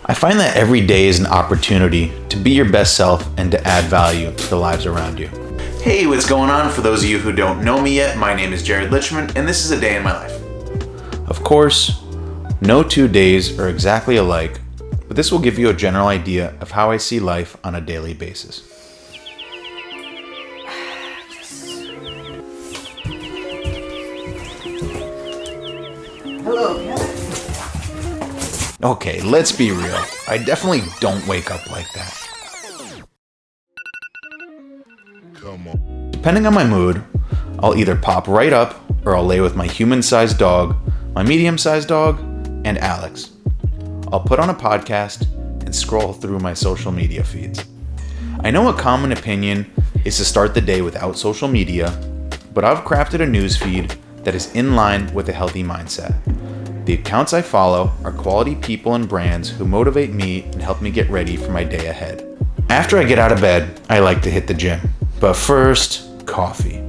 I find that every day is an opportunity to be your best self and to add value to the lives around you. Hey, what's going on? For those of you who don't know me yet, my name is Jared Lichman, and this is a day in my life. Of course, no 2 days are exactly alike, but this will give you a general idea of how I see life on a daily basis. Hello, Cat. Okay, let's be real. I definitely don't wake up like that. Come on. Depending on my mood, I'll either pop right up or I'll lay with my human-sized dog, my medium-sized dog, and Alex. I'll put on a podcast and scroll through my social media feeds. I know a common opinion is to start the day without social media, but I've crafted a news feed that is in line with a healthy mindset. The accounts I follow are quality people and brands who motivate me and help me get ready for my day ahead. After I get out of bed, I like to hit the gym. But first, coffee.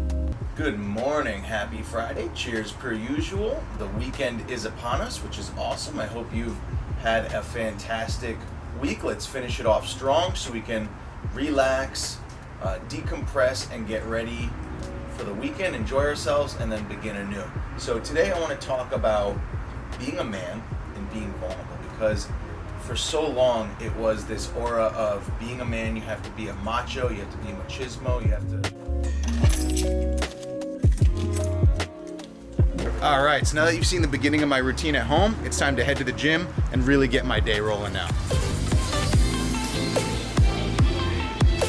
Good morning, happy Friday. Cheers per usual. The weekend is upon us, which is awesome. I hope you've had a fantastic week. Let's finish it off strong so we can relax, decompress, and get ready for the weekend, enjoy ourselves, and then begin anew. So today I want to talk about being a man and being vulnerable, because for so long it was this aura of being a man, you have to be a macho, you have to be machismo, you have to... All right, so now that you've seen the beginning of my routine at home, it's time to head to the gym and really get my day rolling now.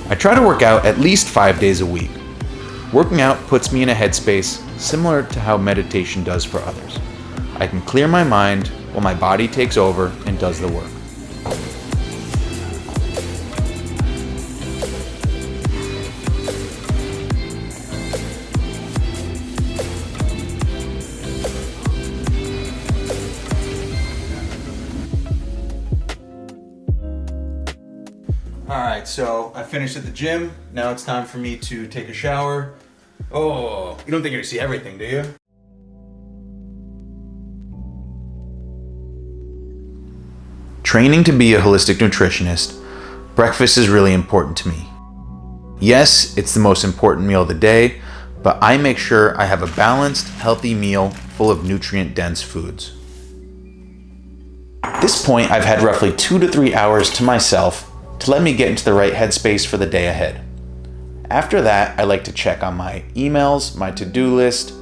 I try to work out at least 5 days a week. Working out puts me in a headspace similar to how meditation does for others. I can clear my mind while my body takes over and does the work. Alright, so I finished at the gym. Now it's time for me to take a shower. Oh, you don't think you're gonna see everything, do you? Training to be a holistic nutritionist, breakfast is really important to me. Yes, it's the most important meal of the day, but I make sure I have a balanced, healthy meal full of nutrient-dense foods. At this point, I've had roughly 2 to 3 hours to myself to let me get into the right headspace for the day ahead. After that, I like to check on my emails, my to-do list,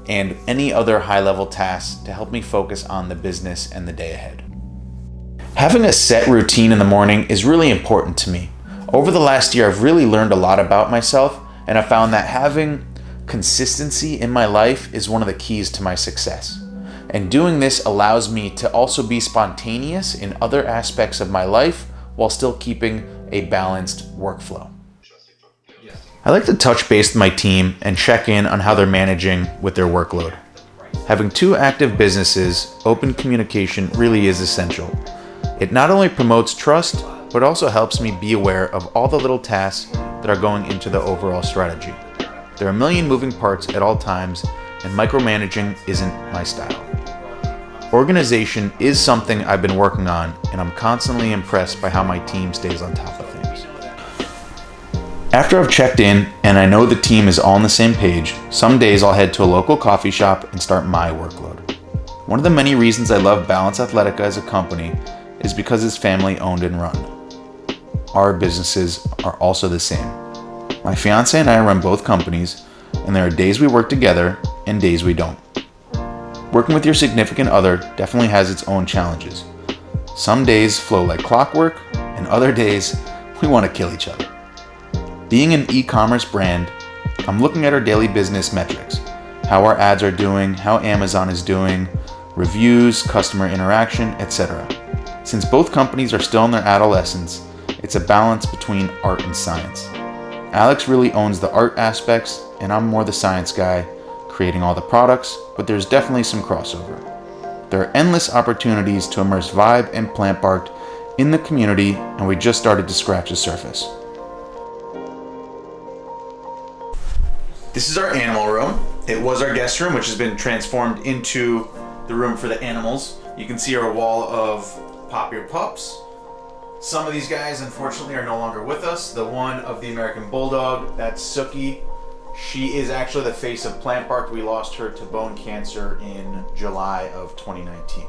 and any other high-level tasks to help me focus on the business and the day ahead. Having a set routine in the morning is really important to me. Over the last year, I've really learned a lot about myself, and I found that having consistency in my life is one of the keys to my success. And doing this allows me to also be spontaneous in other aspects of my life while still keeping a balanced workflow. I like to touch base with my team and check in on how they're managing with their workload. Having 2 active businesses, open communication really is essential. It not only promotes trust, but also helps me be aware of all the little tasks that are going into the overall strategy. There are a million moving parts at all times, and micromanaging isn't my style. Organization is something I've been working on, and I'm constantly impressed by how my team stays on top of things. After I've checked in and I know the team is all on the same page, some days I'll head to a local coffee shop and start my workload. One of the many reasons I love Balance Athletica as a company is because it's family owned and run. Our businesses are also the same. My fiance and I run both companies, and there are days we work together and days we don't. Working with your significant other definitely has its own challenges. Some days flow like clockwork, and other days we want to kill each other. Being an e-commerce brand, I'm looking at our daily business metrics, how our ads are doing, how Amazon is doing, reviews, customer interaction, etc. Since both companies are still in their adolescence, it's a balance between art and science. Alex really owns the art aspects, and I'm more the science guy, creating all the products, but there's definitely some crossover. There are endless opportunities to immerse Vibe and Plant Barked in the community, and we just started to scratch the surface. This is our animal room. It was our guest room, which has been transformed into the room for the animals. You can see our wall of Pop your pups. Some of these guys, unfortunately, are no longer with us. The one of the American Bulldog, that's Sookie. She is actually the face of Plant Park. We lost her to bone cancer in July of 2019.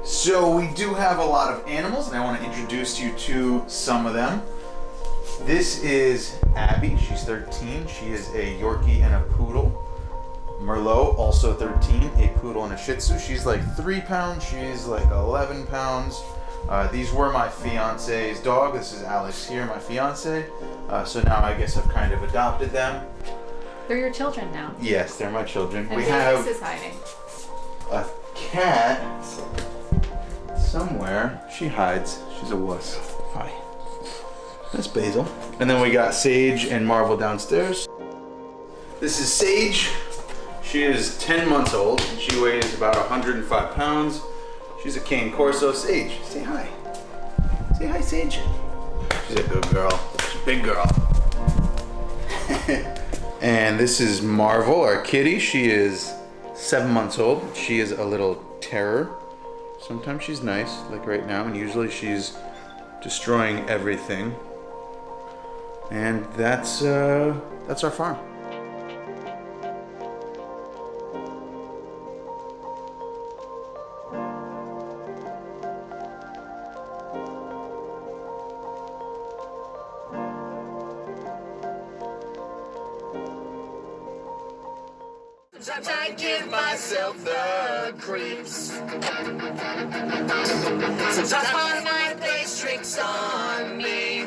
So we do have a lot of animals, and I want to introduce you to some of them. This is Abby. She's 13. She is a Yorkie and a Poodle. Merlot, also 13, a Poodle and a Shih Tzu. She's like 3 pounds. She's like 11 pounds. These were my fiance's dog. This is Alex here, my fiance. So now I guess I've kind of adopted them. They're your children now. Yes, they're my children. And we have Felix is hiding. a cat somewhere. She hides. She's a wuss. Hi. That's Basil. And then we got Sage and Marvel downstairs. This is Sage. She is 10 months old. She weighs about 105 pounds. She's a cane corso. Sage, say hi. Say hi, Sage. She's a good girl. She's a big girl. And this is Marvel, our kitty. She is 7 months old. She is a little terror. Sometimes she's nice, like right now, and usually she's destroying everything. And that's our farm. Sometimes I give myself the creeps. Sometimes my mind plays tricks on me.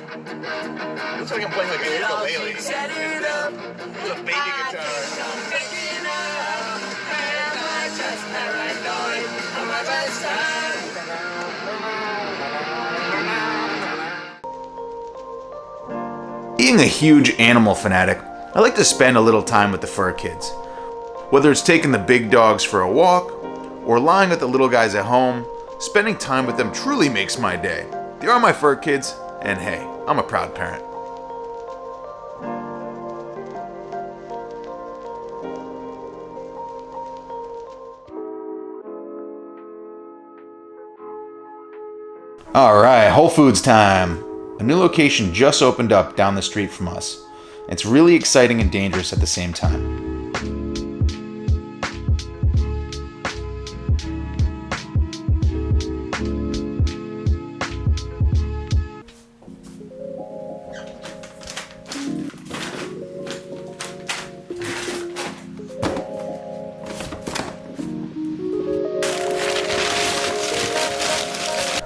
Looks like I'm playing like a ukulele. Set it up. It's a baby guitar. I'm picking up. Am I just paranoid? On my best time. Being a huge animal fanatic, I like to spend a little time with the fur kids. Whether it's taking the big dogs for a walk, or lying with the little guys at home, spending time with them truly makes my day. They are my fur kids, and hey, I'm a proud parent. Alright, Whole Foods time. A new location just opened up down the street from us. It's really exciting and dangerous at the same time.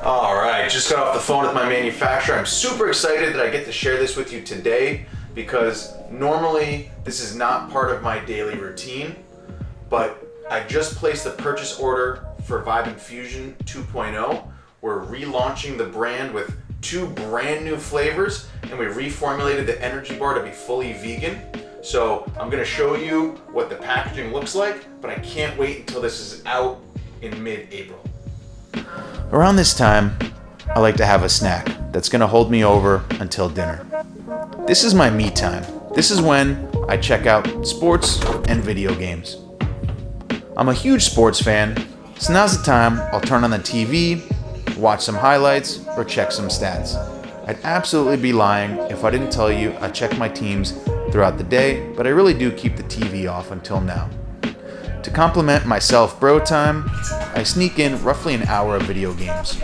Alright, just got off the phone with my manufacturer. I'm super excited that I get to share this with you today because normally this is not part of my daily routine, but I just placed the purchase order for Vibe Infusion 2.0. We're relaunching the brand with 2 brand new flavors, and we reformulated the energy bar to be fully vegan. So I'm gonna show you what the packaging looks like, but I can't wait until this is out in mid-April. Around this time, I like to have a snack that's gonna hold me over until dinner. This is my me time. This is when I check out sports and video games. I'm a huge sports fan, so now's the time I'll turn on the TV, watch some highlights, or check some stats. I'd absolutely be lying if I didn't tell you I check my teams throughout the day, but I really do keep the TV off until now. To complement my self-bro time, I sneak in roughly an hour of video games.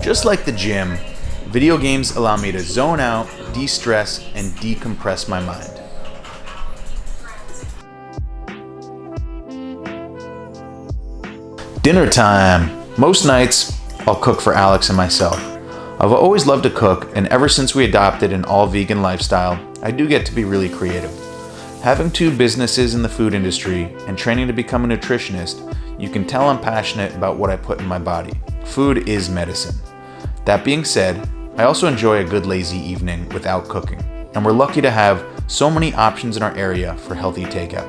Just like the gym, video games allow me to zone out, de-stress, and decompress my mind. Dinner time. Most nights, I'll cook for Alex and myself. I've always loved to cook, and ever since we adopted an all-vegan lifestyle, I do get to be really creative. Having 2 businesses in the food industry and training to become a nutritionist, you can tell I'm passionate about what I put in my body. Food is medicine. That being said, I also enjoy a good lazy evening without cooking, and we're lucky to have so many options in our area for healthy takeout.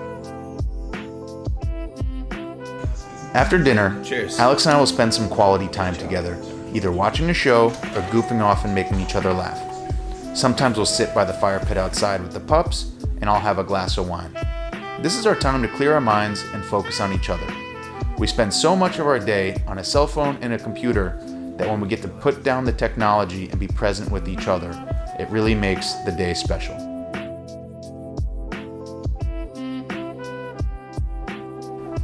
After dinner, Cheers. Alex and I will spend some quality time together, either watching a show or goofing off and making each other laugh. Sometimes we'll sit by the fire pit outside with the pups, and I'll have a glass of wine. This is our time to clear our minds and focus on each other. We spend so much of our day on a cell phone and a computer that when we get to put down the technology and be present with each other, it really makes the day special.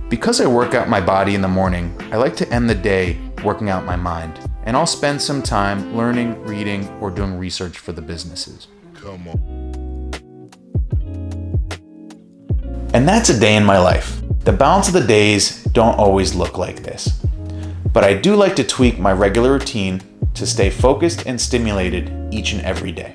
Because I work out my body in the morning, I like to end the day working out my mind, and I'll spend some time learning, reading, or doing research for the businesses. Come on. And that's a day in my life. The balance of the days don't always look like this, but I do like to tweak my regular routine to stay focused and stimulated each and every day.